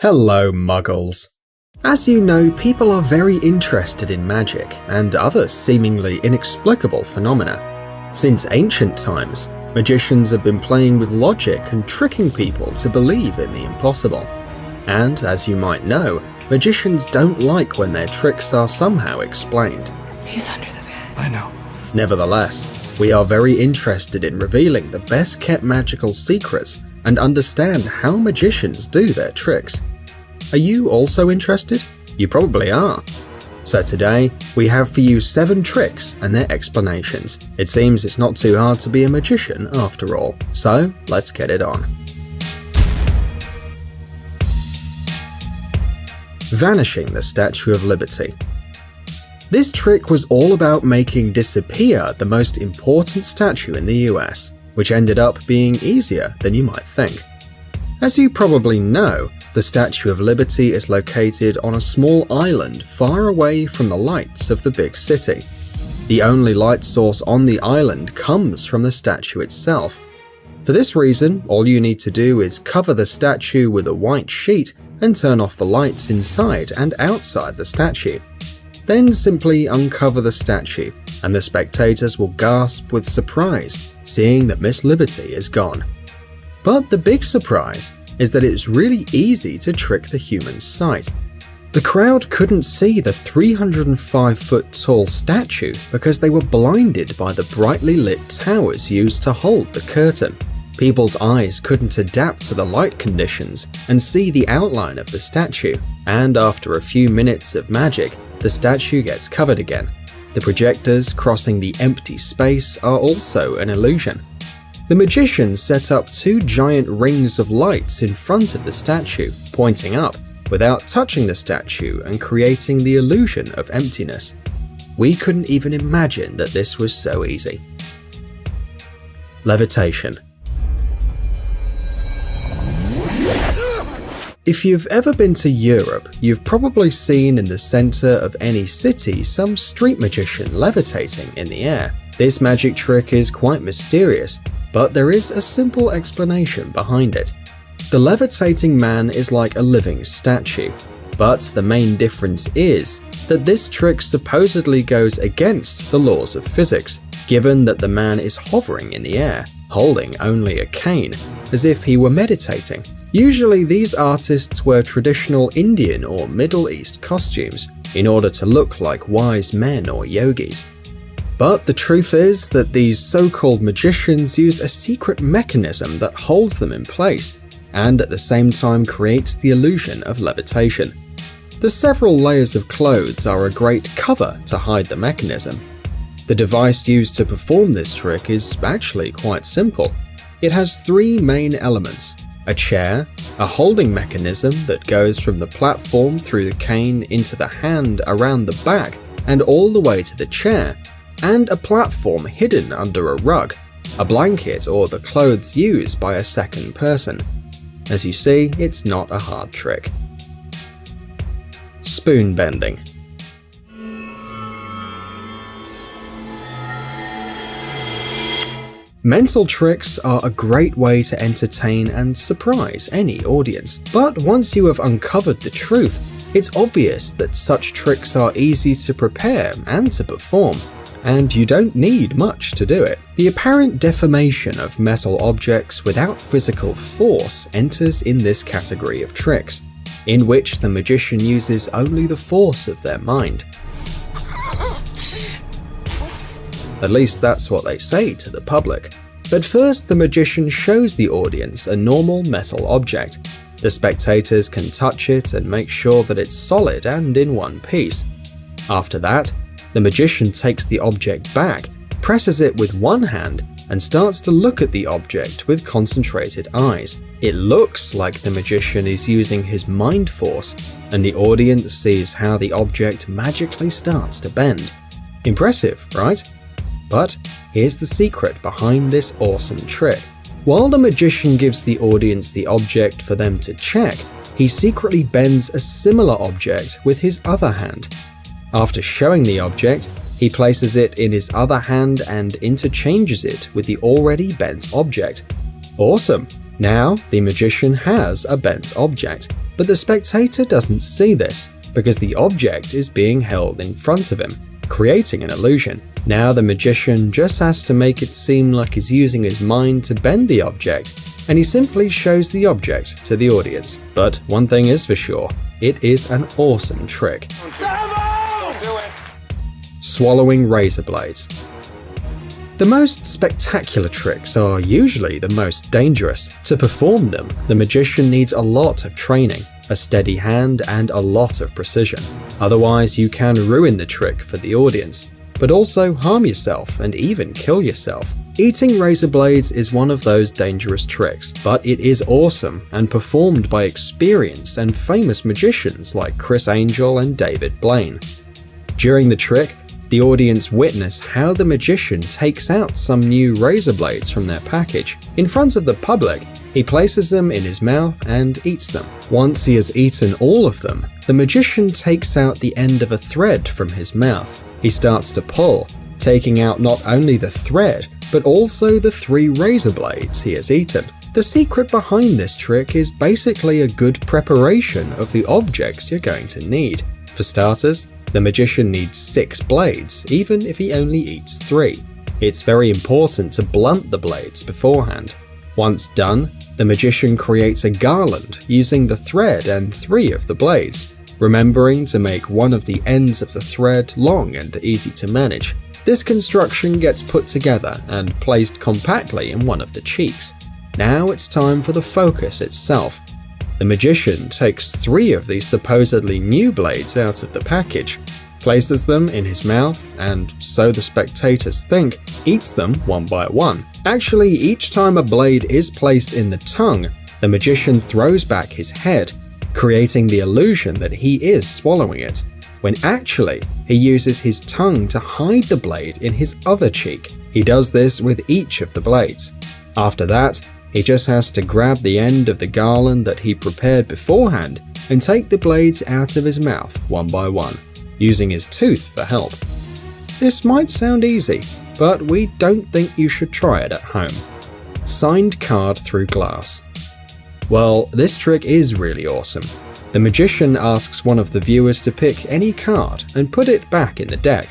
Hello, Muggles. As you know, people are very interested in magic and other seemingly inexplicable phenomena. Since ancient times, magicians have been playing with logic and tricking people to believe in the impossible. And, as you might know, magicians don't like when their tricks are somehow explained. He's under the bed. I know. Nevertheless, we are very interested in revealing the best-kept magical secrets and understand how magicians do their tricks. Are you also interested? You probably are. So today, we have for you 7 tricks and their explanations. It seems it's not too hard to be a magician after all. So, let's get it on. Vanishing the Statue of Liberty. This trick was all about making disappear the most important statue in the US, which ended up being easier than you might think. As you probably know, the Statue of Liberty is located on a small island far away from the lights of the big city. The only light source on the island comes from the statue itself. For this reason, all you need to do is cover the statue with a white sheet and turn off the lights inside and outside the statue. Then simply uncover the statue, and the spectators will gasp with surprise, seeing that Miss Liberty is gone. But the big surprise is that it's really easy to trick the human sight. The crowd couldn't see the 305-foot tall statue because they were blinded by the brightly lit towers used to hold the curtain. People's eyes couldn't adapt to the light conditions and see the outline of the statue, and after a few minutes of magic, the statue gets covered again. The projectors crossing the empty space are also an illusion. The magician set up 2 giant rings of lights in front of the statue, pointing up, without touching the statue and creating the illusion of emptiness. We couldn't even imagine that this was so easy. Levitation. If you've ever been to Europe, you've probably seen in the center of any city some street magician levitating in the air. This magic trick is quite mysterious, but there is a simple explanation behind it. The levitating man is like a living statue, but the main difference is that this trick supposedly goes against the laws of physics, given that the man is hovering in the air, holding only a cane, as if he were meditating. Usually these artists wear traditional Indian or Middle East costumes in order to look like wise men or yogis. But the truth is that these so-called magicians use a secret mechanism that holds them in place, and at the same time creates the illusion of levitation. The several layers of clothes are a great cover to hide the mechanism. The device used to perform this trick is actually quite simple. It has 3 main elements: a chair, a holding mechanism that goes from the platform through the cane into the hand around the back and all the way to the chair, and a platform hidden under a rug, a blanket, or the clothes used by a second person. As you see, it's not a hard trick. Spoon bending. Mental tricks are a great way to entertain and surprise any audience, but once you have uncovered the truth, it's obvious that such tricks are easy to prepare and to perform, and you don't need much to do it. The apparent deformation of metal objects without physical force enters in this category of tricks, in which the magician uses only the force of their mind. At least that's what they say to the public. But first, the magician shows the audience a normal metal object. The spectators can touch it and make sure that it's solid and in one piece. After that, the magician takes the object back, presses it with one hand, and starts to look at the object with concentrated eyes. It looks like the magician is using his mind force, and the audience sees how the object magically starts to bend. Impressive, right? But here's the secret behind this awesome trick. While the magician gives the audience the object for them to check, he secretly bends a similar object with his other hand. After showing the object, he places it in his other hand and interchanges it with the already bent object. Awesome! Now, the magician has a bent object, but the spectator doesn't see this because the object is being held in front of him, creating an illusion. Now the magician just has to make it seem like he's using his mind to bend the object, and he simply shows the object to the audience. But one thing is for sure, it is an awesome trick. Don't do it. Swallowing razor blades. The most spectacular tricks are usually the most dangerous. To perform them, the magician needs a lot of training, a steady hand, and a lot of precision. Otherwise, you can ruin the trick for the audience, but also harm yourself and even kill yourself. Eating razor blades is one of those dangerous tricks, but it is awesome and performed by experienced and famous magicians like Criss Angel and David Blaine. During the trick, the audience witness how the magician takes out some new razor blades from their package. In front of the public, he places them in his mouth and eats them. Once he has eaten all of them, the magician takes out the end of a thread from his mouth. He starts to pull, taking out not only the thread, but also the 3 razor blades he has eaten. The secret behind this trick is basically a good preparation of the objects you're going to need. For starters, the magician needs 6 blades, even if he only eats 3. It's very important to blunt the blades beforehand. Once done, the magician creates a garland using the thread and 3 of the blades, remembering to make one of the ends of the thread long and easy to manage. This construction gets put together and placed compactly in one of the cheeks. Now it's time for the focus itself. The magician takes 3 of these supposedly new blades out of the package, places them in his mouth, and, so the spectators think, eats them one by one. Actually, each time a blade is placed in the tongue, the magician throws back his head, creating the illusion that he is swallowing it, when actually he uses his tongue to hide the blade in his other cheek. He does this with each of the blades. After that, he just has to grab the end of the garland that he prepared beforehand and take the blades out of his mouth one by one, using his tooth for help. This might sound easy, but we don't think you should try it at home. Signed card through glass. Well, this trick is really awesome. The magician asks one of the viewers to pick any card and put it back in the deck,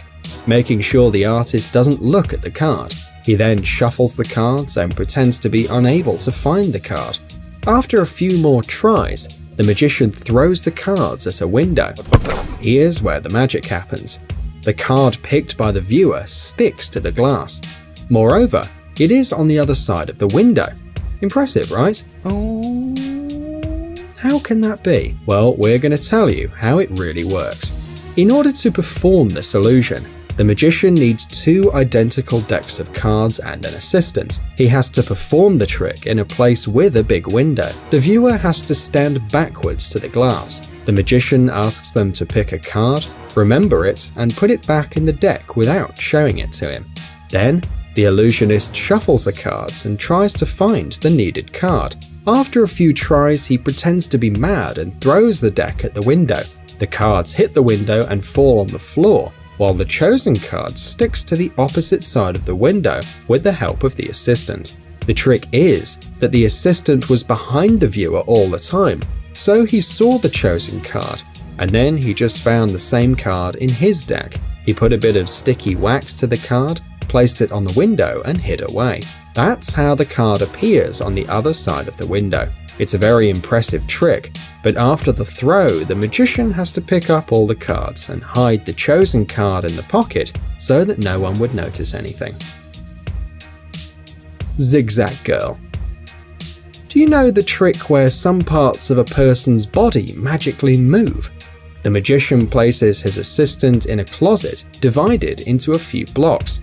making sure the artist doesn't look at the card. He then shuffles the cards and pretends to be unable to find the card. After a few more tries, the magician throws the cards at a window. Here's where the magic happens. The card picked by the viewer sticks to the glass. Moreover, it is on the other side of the window. Impressive, right? Oh, how can that be? Well, we're going to tell you how it really works. In order to perform this illusion, the magician needs 2 identical decks of cards and an assistant. He has to perform the trick in a place with a big window. The viewer has to stand backwards to the glass. The magician asks them to pick a card, remember it, and put it back in the deck without showing it to him. Then, the illusionist shuffles the cards and tries to find the needed card. After a few tries, he pretends to be mad and throws the deck at the window. The cards hit the window and fall on the floor, while the chosen card sticks to the opposite side of the window with the help of the assistant. The trick is that the assistant was behind the viewer all the time, so he saw the chosen card, and then he just found the same card in his deck. He put a bit of sticky wax to the card, placed it on the window, and hid away. That's how the card appears on the other side of the window. It's a very impressive trick, but after the throw, the magician has to pick up all the cards and hide the chosen card in the pocket so that no one would notice anything. Zigzag Girl. Do you know the trick where some parts of a person's body magically move? The magician places his assistant in a closet divided into a few blocks.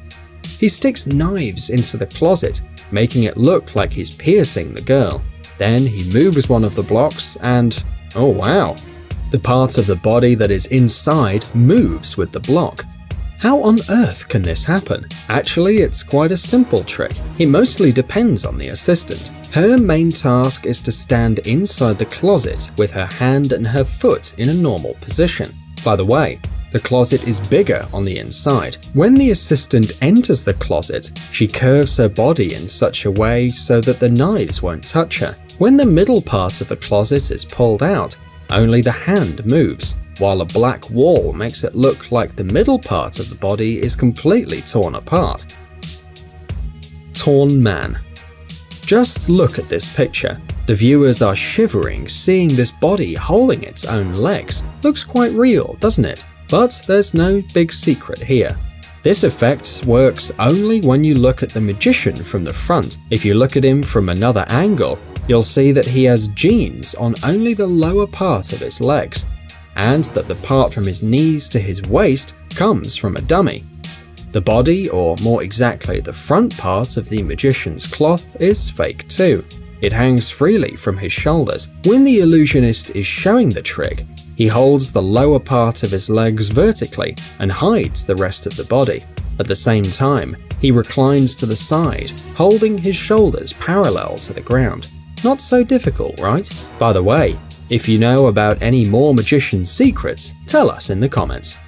He sticks knives into the closet, making it look like he's piercing the girl. Then he moves one of the blocks and, oh wow, the part of the body that is inside moves with the block. How on earth can this happen? Actually, it's quite a simple trick. It mostly depends on the assistant. Her main task is to stand inside the closet with her hand and her foot in a normal position. By the way, the closet is bigger on the inside. When the assistant enters the closet, she curves her body in such a way so that the knives won't touch her. When the middle part of the closet is pulled out, only the hand moves, while a black wall makes it look like the middle part of the body is completely torn apart. Torn man. Just look at this picture. The viewers are shivering seeing this body holding its own legs. Looks quite real, doesn't it? But there's no big secret here. This effect works only when you look at the magician from the front. If you look at him from another angle, you'll see that he has jeans on only the lower part of his legs, and that the part from his knees to his waist comes from a dummy. The body, or more exactly the front part of the magician's cloth, is fake too. It hangs freely from his shoulders. When the illusionist is showing the trick, he holds the lower part of his legs vertically and hides the rest of the body. At the same time, he reclines to the side, holding his shoulders parallel to the ground. Not so difficult, right? By the way, if you know about any more magician secrets, tell us in the comments.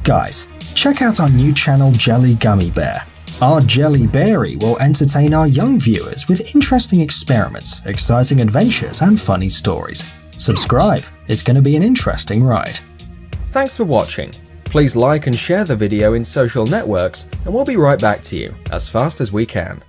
Guys, check out our new channel Jelly Gummy Bear. Our Jelly Berry will entertain our young viewers with interesting experiments, exciting adventures, and funny stories. Subscribe, it's going to be an interesting ride. Thanks for watching. Please like and share the video in social networks, and we'll be right back to you as fast as we can.